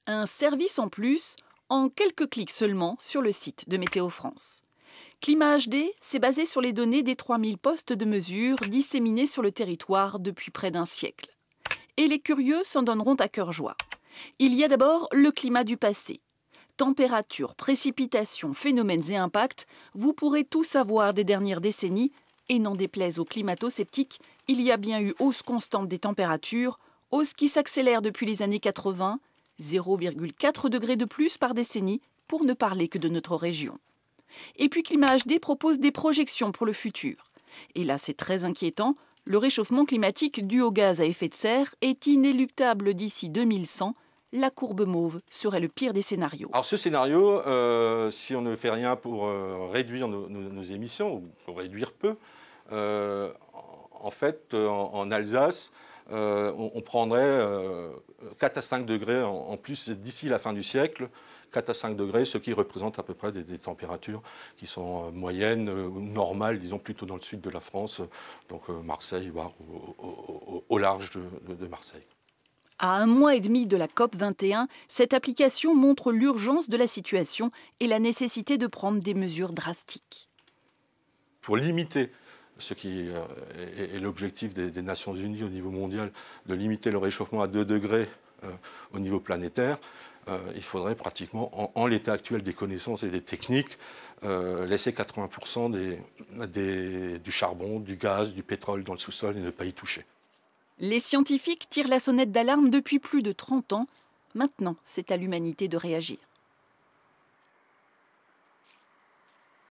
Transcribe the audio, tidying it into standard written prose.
Un service en plus, en quelques clics seulement sur le site de Météo France. Climat HD, c'est basé sur les données des 3000 postes de mesure disséminés sur le territoire depuis près d'un siècle. Et les curieux s'en donneront à cœur joie. Il y a d'abord le climat du passé. Température, précipitations, phénomènes et impacts, vous pourrez tout savoir des dernières décennies. Et n'en déplaise aux climato-sceptiques, il y a bien eu hausse constante des températures, hausse qui s'accélère depuis les années 80, 0,4 degrés de plus par décennie, pour ne parler que de notre région. Et puis Climat HD propose des projections pour le futur. Et là, c'est très inquiétant, le réchauffement climatique dû aux gaz à effet de serre est inéluctable d'ici 2100. La courbe mauve serait le pire des scénarios. Alors ce scénario, si on ne fait rien pour réduire nos émissions, ou pour réduire peu, en fait, en Alsace, on prendrait 4 à 5 degrés en plus d'ici la fin du siècle, 4 à 5 degrés, ce qui représente à peu près des températures qui sont moyennes ou normales, disons plutôt dans le sud de la France, donc Marseille, voire au large de Marseille. À un mois et demi de la COP 21, cette application montre l'urgence de la situation et la nécessité de prendre des mesures drastiques. Pour limiter ce qui est l'objectif des Nations Unies au niveau mondial, de limiter le réchauffement à 2 degrés au niveau planétaire, il faudrait pratiquement, en l'état actuel des connaissances et des techniques, laisser 80% du charbon, du gaz, du pétrole dans le sous-sol et ne pas y toucher. Les scientifiques tirent la sonnette d'alarme depuis plus de 30 ans. Maintenant, c'est à l'humanité de réagir.